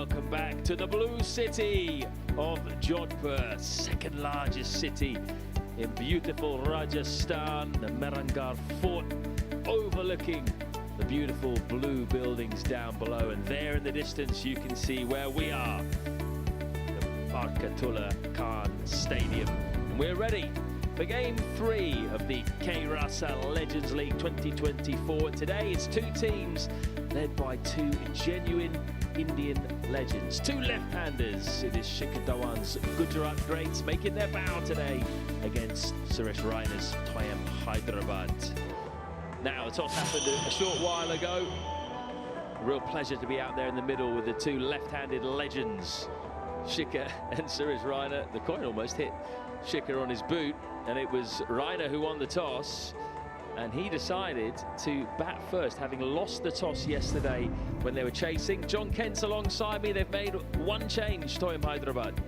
welcome back to the blue city of Jodhpur, second largest city in beautiful Rajasthan, the Mehrangarh Fort overlooking the beautiful blue buildings down below, and there in the distance you can see where we are, the Barkatullah Khan Stadium, and we're ready for Game 3 of the K Rasa Legends League 2024. Today it's two teams led by two genuine Indian legends, two left-handers. It is Shikhar Dhawan's Gujarat Greats making their bow today against Suresh Raina's Dawan Hyderabad. Now, the toss happened a short while ago. A real pleasure to be out there in the middle with the two left-handed legends, Shikhar and Suresh Raina. The coin almost hit Shikhar on his boot, and it was Raina who won the toss, and he decided to bat first, having lost the toss yesterday when they were chasing. John Kent's alongside me. They've made one change, Dawan Hyderabad.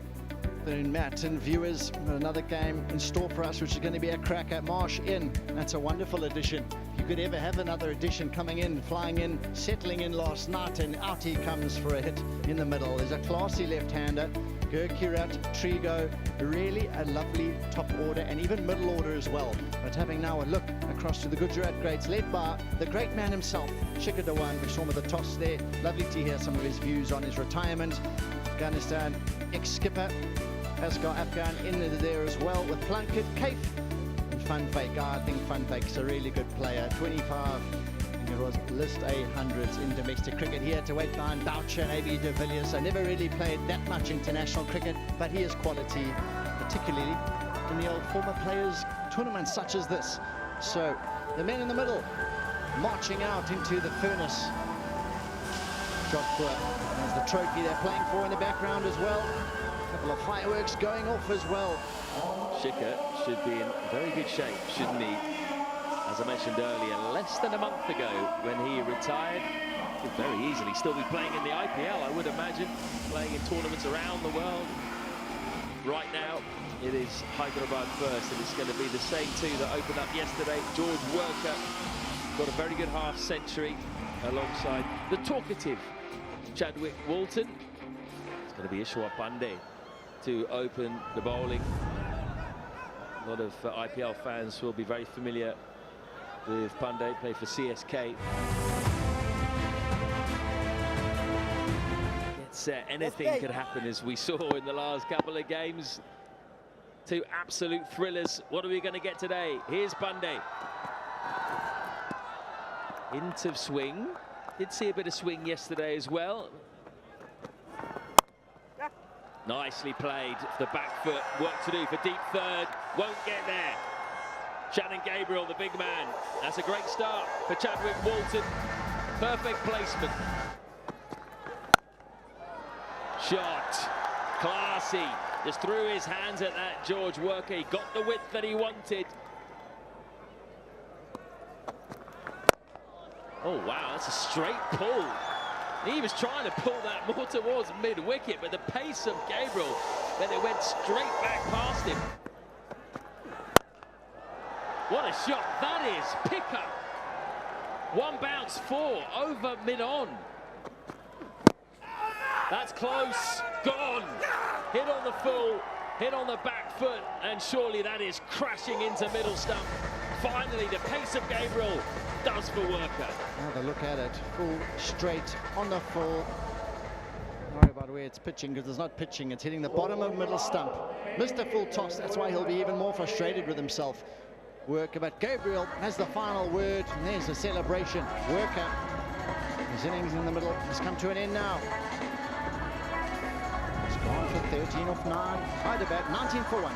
Afternoon, Matt and viewers. Another game in store for us, which is going to be a crack at Marsh in. That's a wonderful addition. If you could ever have another addition coming in, flying in, settling in last night, and out he comes for a hit in the middle. There's a classy left-hander, Gurkirat, Trigo, really a lovely top order and even middle order as well. But having now a look across to the Gujarat Greats, led by the great man himself, Shikhar Dhawan. We saw him with the toss there. Lovely to hear some of his views on his retirement. Afghanistan ex-skipper, Asghar Afghan in there as well with Plunkett, Kaif and Funfake. I think Funfake's a really good player. 25, I think it was list A100s in domestic cricket. He had to wait behind Boucher and A.B. de Villiers, so never really played that much international cricket, but he is quality, particularly in the old former players tournaments such as this. So the men in the middle marching out into the furnace. Jodhpur has the trophy they're playing for in the background as well. A couple of fireworks going off as well. Shikhar should be in very good shape, shouldn't he? As I mentioned earlier, less than a month ago when he retired, could very easily still be playing in the IPL, I would imagine, playing in tournaments around the world. Right now, it is Hyderabad first, and it's going to be the same two that opened up yesterday. George Worker got a very good half-century alongside the talkative Chadwick Walton. It's going to be Ishwar Pandey to open the bowling. A lot of IPL fans will be very familiar with Pandey, played for CSK. It's, anything could happen, as we saw in the last couple of games. Two absolute thrillers. What are we going to get today? Here's Pandey. Into swing. Did see a bit of swing yesterday as well. Nicely played. The back foot, work to do for deep third. Won't get there. Shannon Gabriel, the big man. That's a great start for Chadwick Walton. Perfect placement. Shot. Classy. Just threw his hands at that George Worker. He got the width that he wanted. Oh, wow, that's a straight pull. He was trying to pull that more towards mid-wicket, but the pace of Gabriel, then it went straight back past him. What a shot that is. Pick up. One bounce, four, over mid-on. That's close. Gone. Hit on the full, hit on the back foot, and surely that is crashing into middle stump. Finally, the pace of Gabriel does for Worker. Have a look at it. Full straight on the full. Sorry about where it's pitching, because it's not pitching. It's hitting the bottom of middle stump. Missed a full toss. That's why he'll be even more frustrated with himself. Worker, but Gabriel has the final word. And there's the celebration. Worker. His innings in the middle has come to an end now. It's gone for 13 off 9. Hyderabad 19 for 1.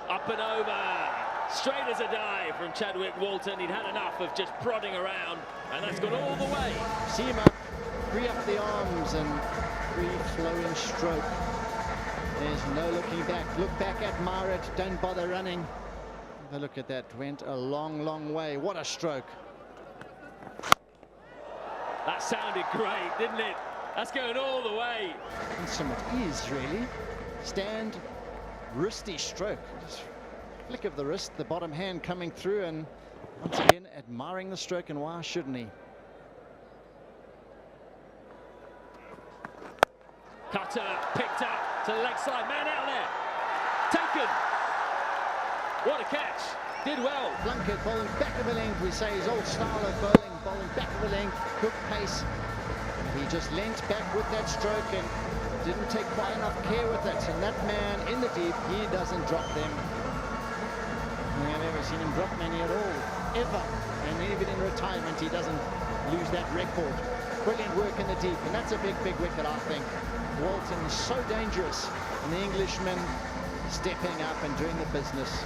Up and over. Straight as a die from Chadwick Walton. He'd had enough of just prodding around, and that's gone all the way. Seema, free up the arms and free flowing stroke. There's no looking back. Look back at Marit. Don't bother running. Have a look at that. Went a long, long way. What a stroke. That sounded great, didn't it? That's going all the way. And so much ease, really. Stand, wristy stroke. Just flick of the wrist, the bottom hand coming through, and once again admiring the stroke, and why shouldn't he? Cutter picked up to the leg side, man out there. Taken. What a catch. Did well. Blunkett bowling back of the length, we say his old style of bowling back of the length, good pace. He just leant back with that stroke and didn't take quite enough care with it. And that man in the deep, he doesn't drop them. I've never seen him drop many at all, ever. And even in retirement, he doesn't lose that record. Brilliant work in the deep, and that's a big, big wicket, I think. Walton is so dangerous, and the Englishman stepping up and doing the business.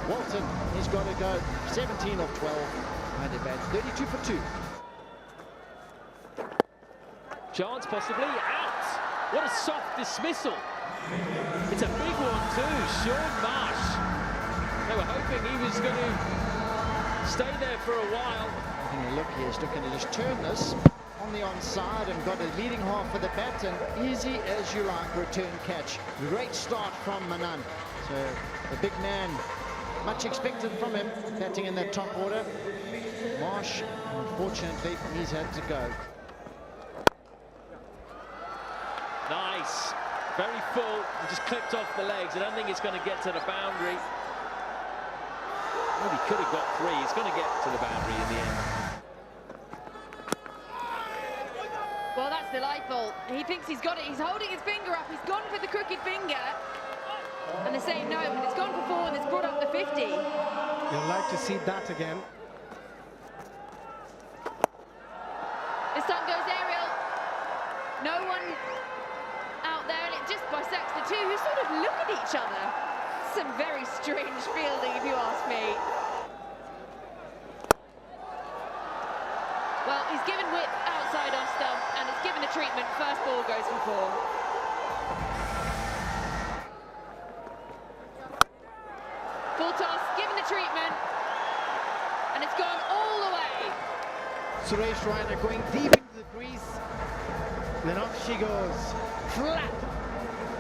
Walton, he's got to go 17 of 12. Not a bad 32 for 2. Chance possibly out. What a soft dismissal. It's a big one too. Sean Marsh. They were hoping he was going to stay there for a while. Having a look here, he's looking to just turn this on the onside and got a leading half for the bat, and easy as you like return catch. Great start from Manan. So the big man, much expected from him batting in that top order. Marsh, unfortunately, he's had to go. Nice, very full. He just clipped off the legs. I don't think it's going to get to the boundary. Maybe could have got 3. He's going to get to the boundary in the end. Well, that's delightful. He thinks he's got it. He's holding his finger up. He's gone for the crooked finger. And they're saying no, but it's gone for 4 and it's brought up the 50. You'd like to see that again. This time goes aerial. No one out there, and it just bisects the two who sort of look at each other. Some very strange fielding, if you ask me. Well, he's given width outside off stump, and it's given the treatment. First ball goes for 4. Full toss, given the treatment, and it's gone all the way. Suresh Raina going deep into the crease. Then off she goes, flat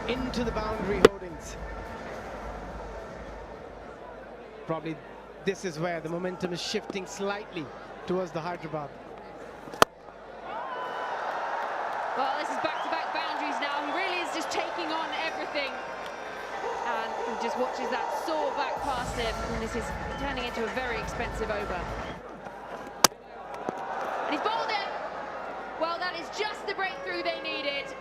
into the boundary holdings. Probably this is where the momentum is shifting slightly towards the Hyderabad. Well, this is back-to-back boundaries now. He really is just taking on everything. And he just watches that soar back past him. And this is turning into a very expensive over. And he's bowled it. Well, that is just the breakthrough they needed.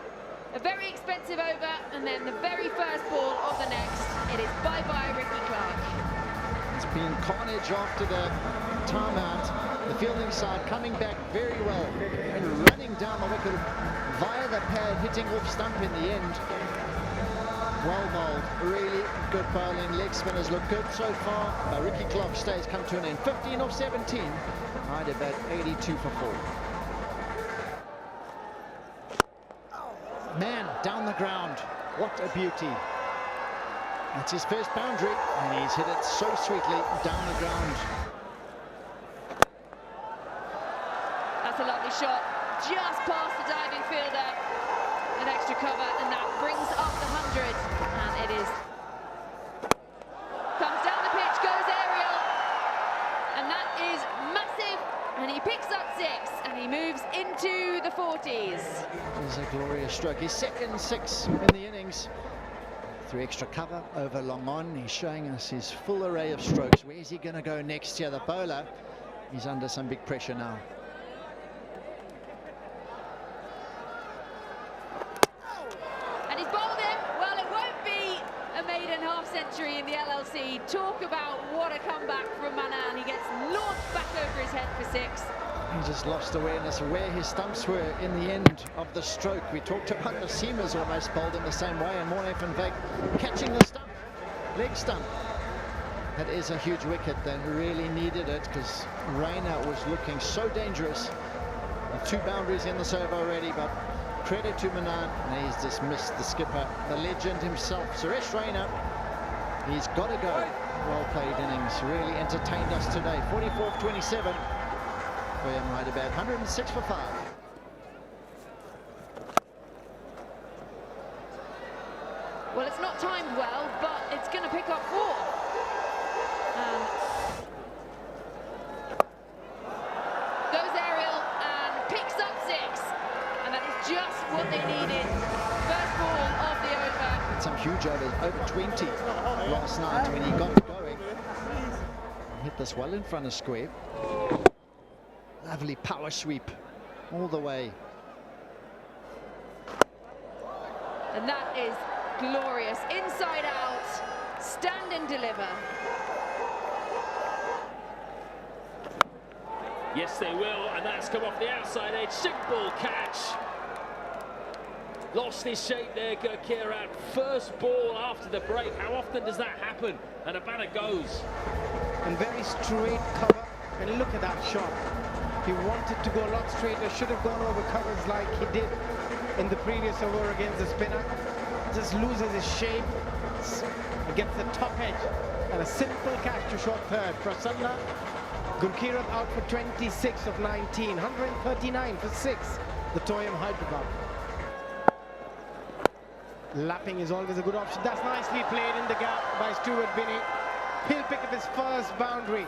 A very expensive over, and then the very first ball of the next. It is bye-bye Ricky Clark. It's been carnage after the timeout. The fielding side coming back very well and running down the wicket via the pad, hitting off stump in the end. Well bowled, really good bowling. Leg spinners look good so far, but Ricky Clark's stays come to an end. 15 of 17. Hyderabad 82 for 4. Man, down the ground. What a beauty. That's his first boundary, and he's hit it so sweetly down the ground. That's a lovely shot, just past the diving fielder. An extra cover, and that brings up the 100. And it is... Comes down the pitch, goes aerial. And that is massive. And he picks up 6, and he moves into the 40s. This is a glorious stroke. His second 6 in the innings. 3 extra cover over long on. He's showing us his full array of strokes. Where's he going to go next year? The bowler, he's under some big pressure now. And he's bowled him. Well, it won't be a maiden half-century in the LLC. Talk about what a comeback from Manan. He gets launched back over his head for 6. He just lost awareness of where his stumps were in the end of the stroke. We talked about the seamers almost bowled in the same way, and Morne van Wyk catching the stump, leg stump. That is a huge wicket. They really needed it because Raina was looking so dangerous. 2 boundaries in this over already, but credit to Manan, and he's dismissed the skipper, the legend himself, Suresh Raina. He's got to go. Well played innings, really entertained us today. 44 of 27. Hyderabad 106 for 5. Well, it's not timed well, but it's going to pick up 4. Goes aerial and picks up 6. And that is just what they needed. some huge overs, over 20 last night when he got it going. Hit this well in front of square. Lovely power sweep all the way. And that is glorious. Inside out, stand and deliver. Yes, they will, and that's come off the outside edge. Simple catch. Lost his shape there, Gurkirat. First ball after the break. How often does that happen? And a batter goes. And very straight cover. And look at that shot. He wanted to go a lot straighter. Should have gone over covers like he did in the previous over against the spinner. Just loses his shape. Gets the top edge. And a simple catch to short third. Prasanna Gurkirat out for 26 of 19. 139 for 6. The Toyam Hyderabad. Lapping is always a good option. That's nicely played in the gap by Stuart Binney. He'll pick up his first boundary.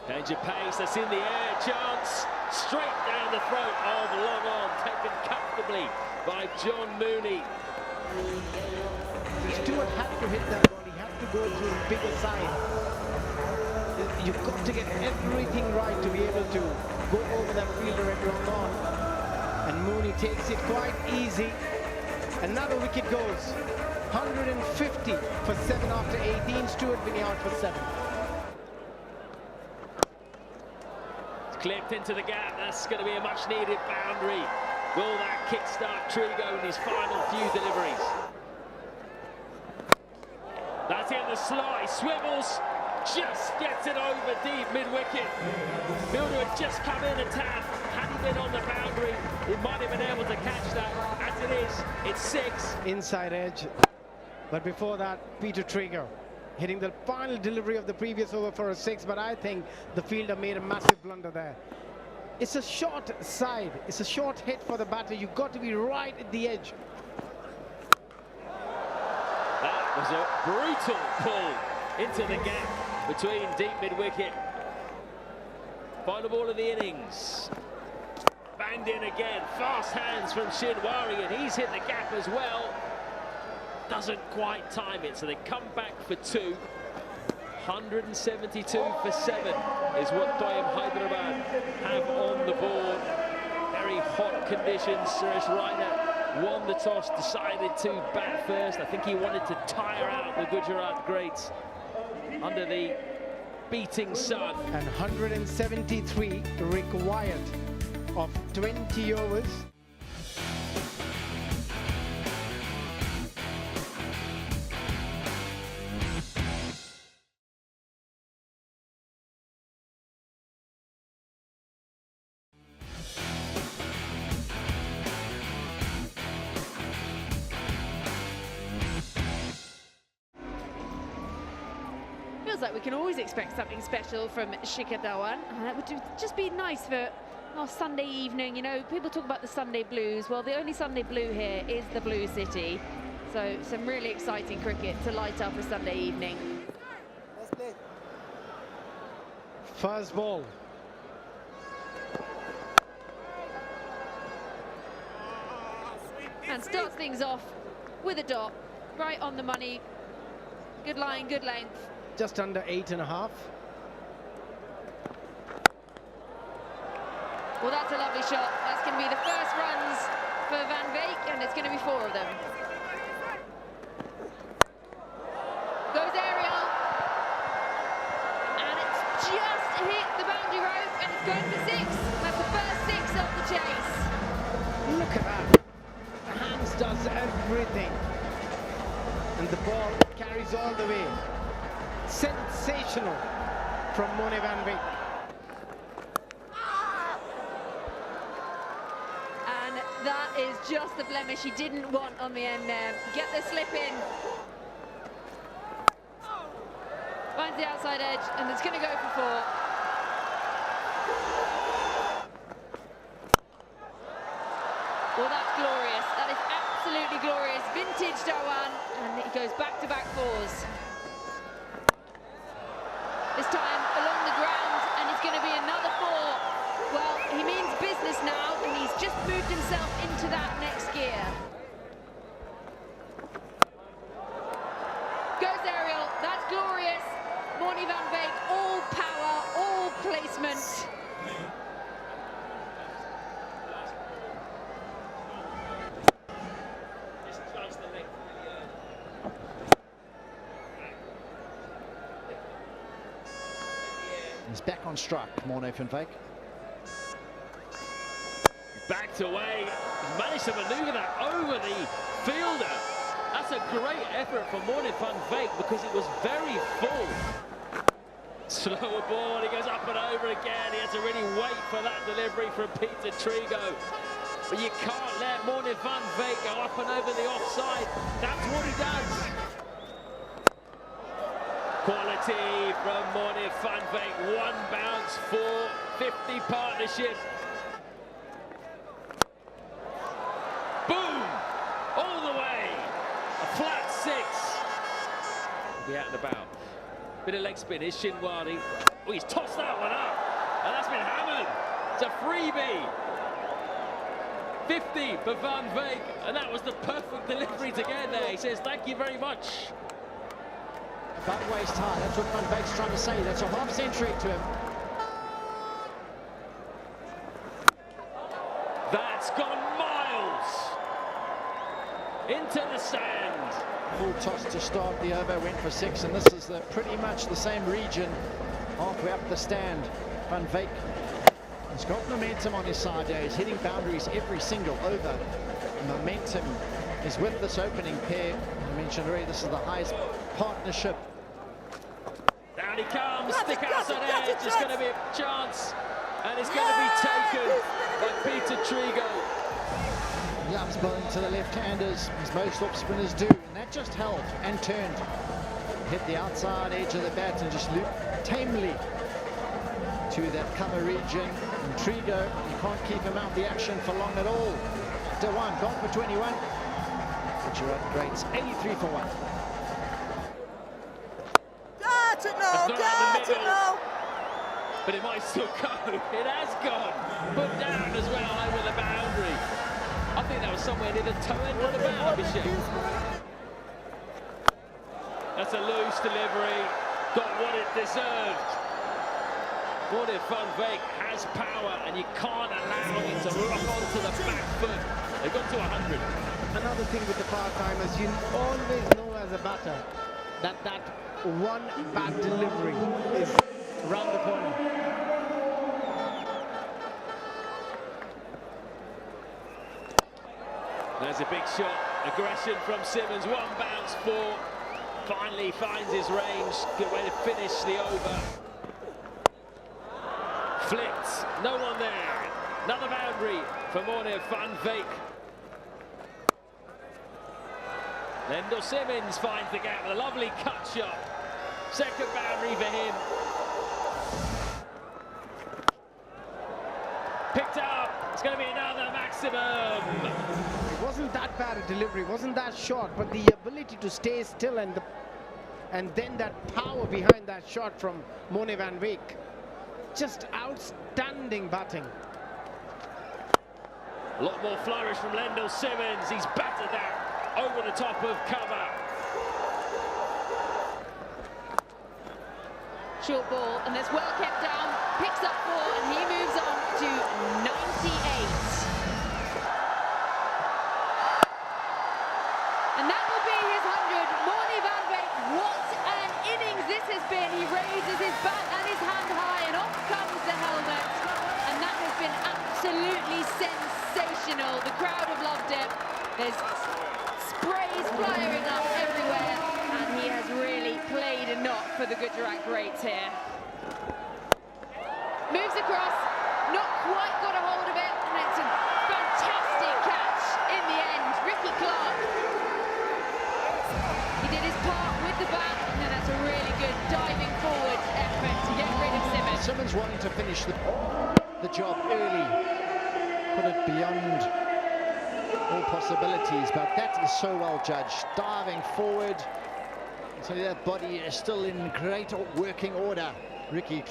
Change of pace, that's in the air, chance. Straight down the throat of long on, taken comfortably by John Mooney. Stuart had to hit that ball. He had to go to the bigger side. You've got to get everything right to be able to go over that fielder at long on. And Mooney takes it quite easy. Another wicket goes. 150 for 7 after 18. Stuart Binney out for 7. It's clipped into the gap. That's going to be a much needed boundary. Will that kickstart Trigo in his final few deliveries? That's in the slot. He swivels. Just gets it over deep mid-wicket. Fielder had just come in a tap. Had he been on the boundary, he might have been able to catch that. As it is, it's 6. Inside edge. But before that, Peter Trigger hitting the final delivery of the previous over for a 6. But I think the fielder made a massive blunder there. It's a short side. It's a short hit for the batter. You've got to be right at the edge. That was a brutal pull into the gap between deep mid-wicket. Final ball of the innings. Banged in again. Fast hands from Shinwari, and he's hit the gap as well. Doesn't quite time it, so they come back for 2. 172 for 7 is what Toyam Hyderabad have on the board. Very hot conditions. Suresh Raina won the toss, decided to bat first. I think he wanted to tire out the Gujarat greats under the beating sun. And 173 required of 20 overs. Feels like we can always expect something special from Shikhar Dhawan. That would just be nice for our Sunday evening. You know, people talk about the Sunday blues. Well, the only Sunday blue here is the Blue City. So some really exciting cricket to light up a Sunday evening. First ball. And starts things off with a dot, right on the money. Good line, good length. Just under 8.5. Well, that's a lovely shot. That's going to be the first runs for Van Beek, and it's going to be 4 of them. Goes aerial. And it's just hit the boundary rope, and it's going for 6. That's the first 6 of the chase. Look at that. The hands does everything. And the ball carries all the way. Sensational from Mone Van Beek. And that is just the blemish he didn't want on the end there. Get the slip in. Finds the outside edge, and it's going to go for 4. Well, that's glorious. That is absolutely glorious. Vintage Dhawan, and he goes back-to-back 4s. This time along the ground, and it's going to be another 4. Well, he means business now, and he's just moved himself into that next gear. Goes aerial, that's glorious. Morny van Beek, all power, all placement. He's back on strike, Morny van Beek. Backed away, he's managed to manoeuvre that over the fielder. That's a great effort from Morny van Beek because it was very full. Slower ball, he goes up and over again. He has to really wait for that delivery from Peter Trigo. But you can't let Morny van Beek go up and over the offside. That's what he does. Quality from Morny van Beek. One bounce for 50 partnership. Boom! All the way. A flat 6. Be out and about. Bit of leg spin. Is Shinwari. Oh, he's tossed that one up. And that's been hammered. It's a freebie. 50 for Van Beek. And that was the perfect delivery to get there. He says, thank you very much. About waist high, that's what Van Beek's trying to say. That's a half century to him. That's gone miles into the sand. Full toss to start the over, went for 6, and this is pretty much the same region halfway up the stand. Van Beek has got momentum on his side here. He's hitting boundaries every single over. Momentum is with this opening pair. I mentioned already, this is the highest partnership. Down he comes, stick outside edge, it's going to be a chance, and it's going to be taken by Peter Trigo. Loves bowling to the left-handers, as most off-spinners do, and that just held and turned. Hit the outside edge of the bat and just looped tamely to that cover region. And Trigo, you can't keep him out of the action for long at all. Dawan gone for 21. Gujarat greats 83 for 1. But it might still go. It has gone. Put down as well over the boundary. I think that was somewhere near the toe end of the boundary. That's a loose delivery. Got what it deserved. Morny van Beek has power, and you can't allow it to rock onto the back foot. They've got to 100. Another thing with the part-timers, you always know as a batter that one bad delivery is round the corner. There's a big shot. Aggression from Simmons. One bounce for. Finally finds his range. Good way to finish the over. Flicked. No one there. Another boundary for Morny van Beek. Lendl Simmons finds the gap with a lovely cut shot. Second boundary for him. Picked up. It's going to be another maximum. It wasn't that bad a delivery, wasn't that short, but the ability to stay still and then that power behind that shot from Morny van Beek. Just outstanding batting. A lot more flourish from Lendl Simmons. He's battered that over the top of cover. Short ball, and that's well kept down. Picks up 4, and he moves on to 98. And that will be his 100. Morny van Beek, what an innings this has been. He raises his bat and his hand high, and off comes the helmet. And that has been absolutely sensational. The crowd have loved it. There's sprays flying up everywhere, and he has really played a knock for the Gujarat greats here. Moves across, not quite got a hold of it, and it's a fantastic catch in the end. Ricky Clark, he did his part with the bat, and then that's a really good diving forward effort to get rid of Simmons. Simmons wanting to finish the job early, put it beyond all possibilities, but that is so well judged. Diving forward, so that body is still in great working order. Ricky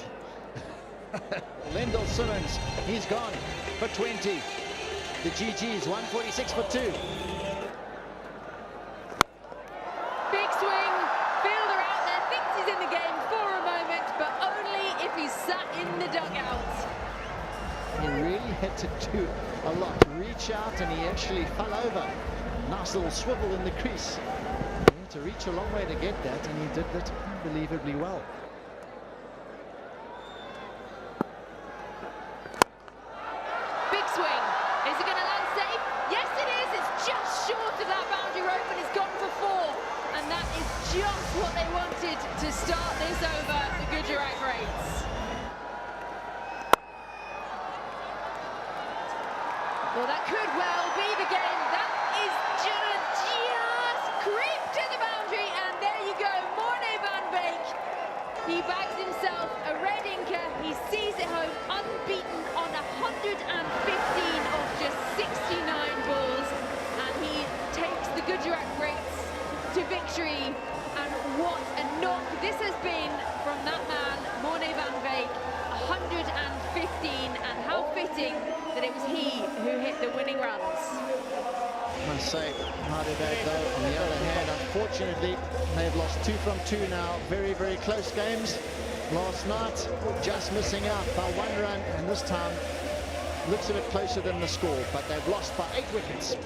Lendl Simmons, he's gone for 20. the GGs, 146 for 2. Big swing, fielder out there, thinks he's in the game for a moment, but only if he's sat in the dugout. He really had to do a lot, reach out, and he actually fell over. Nice little swivel in the crease. He had to reach a long way to get that, and he did that unbelievably well. Big swing. Is it going to land safe? Yes, it is. It's just short of that boundary rope, and it's gone for 4. And that is just what they wanted to start this over, the Gujarat Greats. Well, that could well be the game. That is just creeped to the boundary, and there you go, Morne van Beek. He bags himself a red inker. He sees it home, unbeaten on 115 of just 69 balls, and he takes the Gujarat Greats to victory. And what a knock this has been from that man, Morne van Beek. 115, and how fitting that it was he who hit the winning runs. I must say, how did they go? On the other hand, unfortunately, they've lost 2 from 2 now. Very, very close games. Last night, just missing out by 1 run, and this time looks a bit closer than the score, but they've lost by 8 wickets.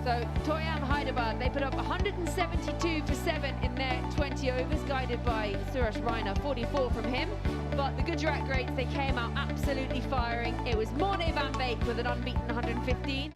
So Toyam Hyderabad, they put up 172 for 7 in their 20 overs, guided by Raina, 44 from him. But the Gujarat Greats, they came out absolutely firing. It was Morne van Beek with an unbeaten 115.